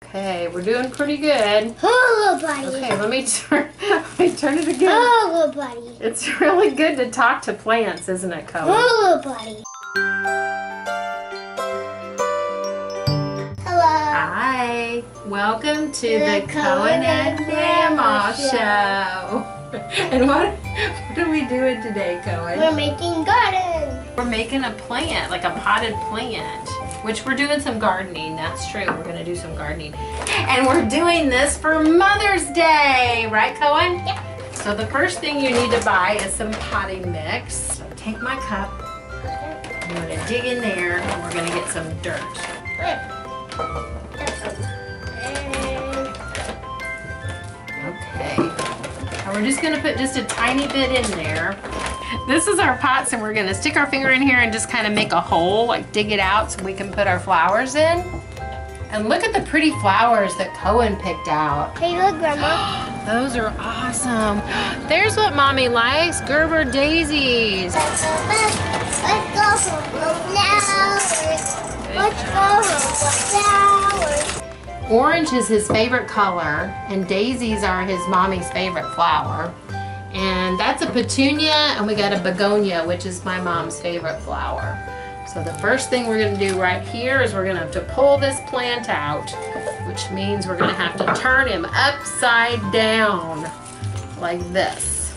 Okay, we're doing pretty good. Hello, buddy. Okay, let me turn it again. Hello, buddy. It's really good to talk to plants, isn't it, Cohen? Hello, buddy. Hello. Hi, welcome to the Cohen and Namaw show. And what are we doing today, Cohen? We're making garden. We're making a plant, like a potted plant, which we're doing some gardening. That's true. We're going to do some gardening. And we're doing this for Mother's Day. Right, Cohen? Yep. So the first thing you need to buy is some potting mix. So take my cup. I'm going to dig in there and we're going to get some dirt. Okay. And we're just going to put just a tiny bit in there. This is our pots and we're going to stick our finger in here and just kind of make a hole, like dig it out so we can put our flowers in. And look at the pretty flowers that Cohen picked out. Hey, look, Grandma. Those are awesome. There's what Mommy likes, Gerber daisies. Let's go for flowers. Let's go for flowers. Orange is his favorite color and daisies are his mommy's favorite flower. And that's a petunia and we got a begonia, which is my mom's favorite flower. So the first thing we're going to do right here is we're going to have to pull this plant out, which means we're going to have to turn him upside down like this.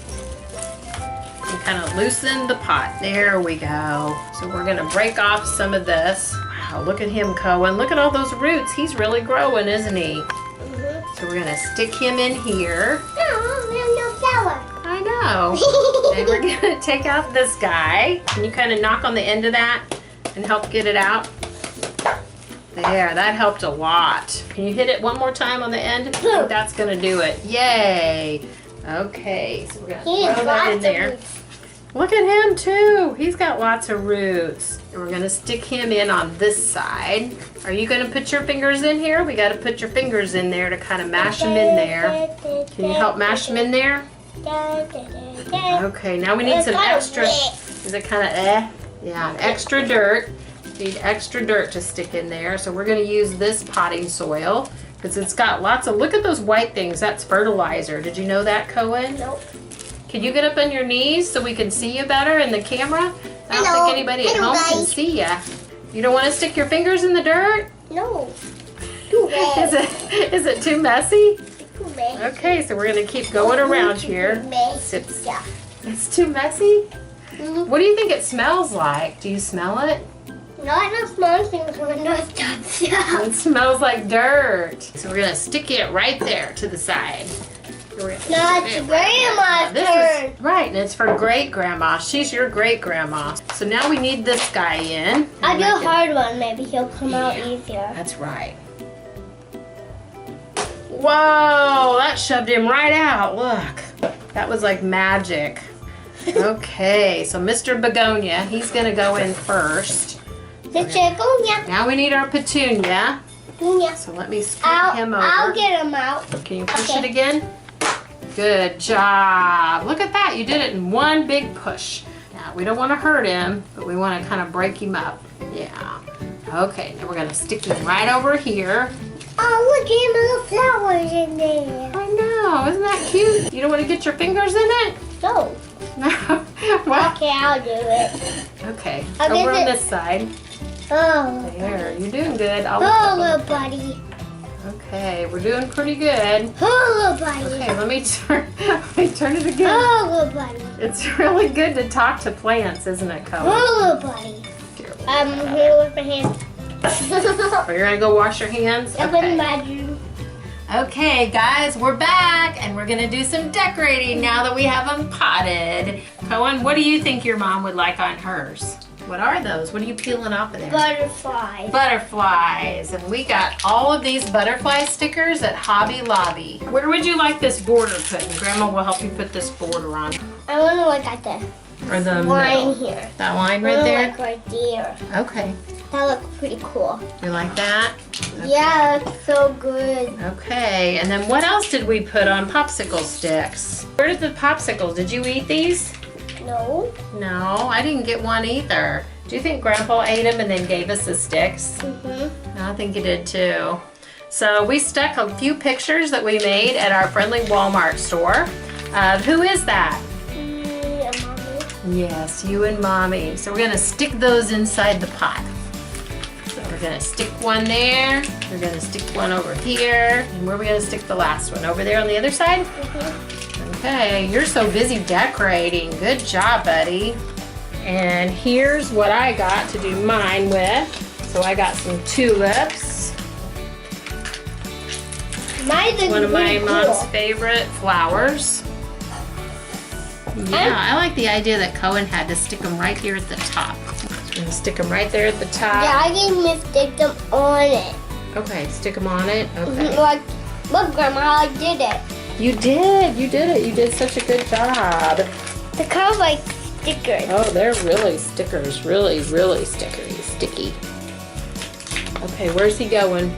And kind of loosen the pot. There we go. So we're going to break off some of this. Wow, look at him, Cohen. Look at all those roots. He's really growing, isn't he? So we're going to stick him in here. No, we have no flower. I know. And we're going to take out this guy. Can you kind of knock on the end of that and help get it out? There, that helped a lot. Can you hit it one more time on the end? I think that's going to do it. Yay. Okay, so we're going to throw that in there. Look at him too. He's got lots of roots. And we're going to stick him in on this side. Are you going to put your fingers in here? We got to put your fingers in there to kind of mash them in there. Can you help mash them in there? Okay, now we need some extra. Is it kind of Yeah, extra dirt. Need extra dirt to stick in there. So we're going to use this potting soil because it's got lots of, look at those white things. That's fertilizer. Did you know that, Cohen? Nope. Can you get up on your knees so we can see you better in the camera? I don't think anybody at home can see you. You don't want to stick your fingers in the dirt? No. Too bad. Is it too messy? Too bad. Okay, so we're going to keep going around here. It's too messy? What do you think it smells like? Do you smell it? Not enough small things when those dots. It smells like dirt. So we're going to stick it right there to the side. No, it's Grandma's turn. Right, and it's for great grandma. She's your great grandma. So now we need this guy in. I'll do a hard one. Maybe he'll come out easier. That's right. Whoa, that shoved him right out. Look, that was like magic. Okay, so Mr. Begonia, he's going to go in first. Now we need our petunia. So let me scoot him over. I'll get him out. Can you push it again? Good job. Look at that. You did it in one big push. Now, we don't want to hurt him, but we want to kind of break him up. Yeah. Okay, now we're going to stick him right over here. Oh, look at little flowers in there. I know. Isn't that cute? You don't want to get your fingers in it? No. No. Well, Okay, I'll do it. okay. I'll Over get on it. this side. Oh. There. You're doing good. Oh, little buddy. Okay, we're doing pretty good. Oh, little buddy. Okay, let me turn it again. Oh, little buddy. It's really good to talk to plants, isn't it, Cohen? Oh, little buddy. I'm here with my hands. Oh, you're gonna go wash your hands? I'm in the bedroom. Okay, guys, we're back and we're gonna do some decorating now that we have them potted. Cohen, what do you think your mom would like on hers? What are those? What are you peeling off of there? Butterflies. Butterflies. And we got all of these butterfly stickers at Hobby Lobby. Where would you like this border put? And Grandma will help you put this border on. I want to look at the Or the line middle. here. That line right there? Like right there. Okay. That looks pretty cool. You like that? Okay. Yeah, it looks so good. Okay, and then what else did we put on popsicle sticks? Where did the popsicles? Did you eat these? No. No, I didn't get one either. Do you think Grandpa ate them and then gave us the sticks? Mm-hmm. I think he did too. So we stuck a few pictures that we made at our friendly Walmart store. Who is that? Me and Mommy. Yes, you and Mommy. So we're gonna stick those inside the pot. So we're gonna stick one there. We're gonna stick one over here. And where are we gonna stick the last one? Over there on the other side? Okay, you're so busy decorating. Good job, buddy. And here's what I got to do mine with. So I got some tulips. One of my mom's favorite flowers. Yeah, I like the idea that Cohen had to stick them right here at the top. So we're gonna stick them right there at the top. Yeah, I gave me stick them on it. Okay, stick them on it. Okay. Like, look, Grandma, I did it. You did it. You did such a good job. They're kind of like stickers. Oh, they're really stickers. Really, really sticky. Okay, where's he going?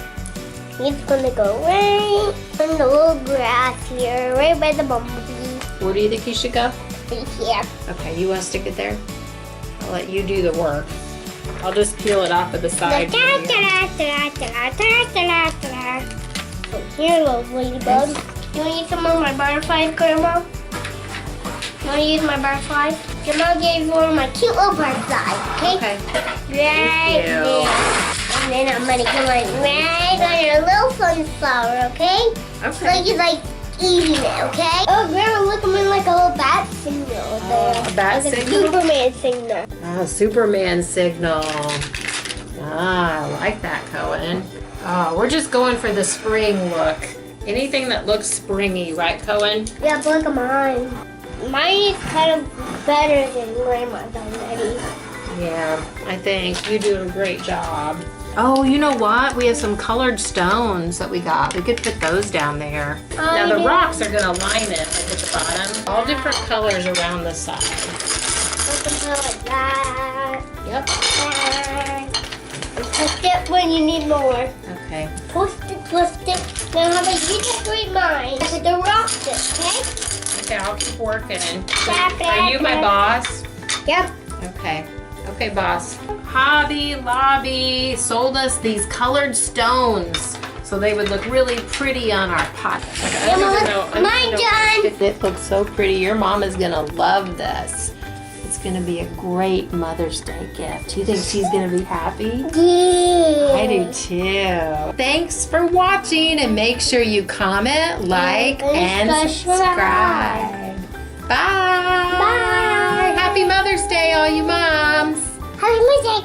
He's gonna go right on the little grass here, right by the bumblebee. Where do you think he should go? Right here. Okay, you want to stick it there? I'll let you do the work. I'll just peel it off of the side. Here, little ladybug. You want to use some of my butterflies, Grandma? You want to use my butterflies? Grandma gave one of my cute little butterflies, okay? Okay. Right there. And then I'm going to come right on your little sunflower, okay? Okay. Like eating it, okay? Oh, Grandma, look, I'm in like a little bat signal there. A bat like signal? A Superman signal. Oh, Superman signal. Ah, I like that, Cohen. Oh, we're just going for the spring look. Anything that looks springy, right, Cohen? Yeah, but look at mine. Mine is kind of better than Grandma's already. Yeah, I think you do a great job. Oh, you know what? We have some colored stones that we got. We could put those down there. Now the rocks are gonna line it like at the bottom. All different colors around the side. Like that. Yep. And twist it when you need more. Okay. Twist it. Now how about you decorate mine with the rocks, okay? Okay, I'll keep working. Are you my boss? Yep. Okay. Okay, boss. Hobby Lobby sold us these colored stones so they would look really pretty on our pot. Mine done. It looks so pretty. Your mom is gonna love this. It's gonna be a great Mother's Day gift. Do you think she's gonna be happy? Yeah. I do too. Thanks for watching, and make sure you comment, like, and subscribe. Bye. Bye. Happy Mother's Day, all you moms. Happy Mother's Day.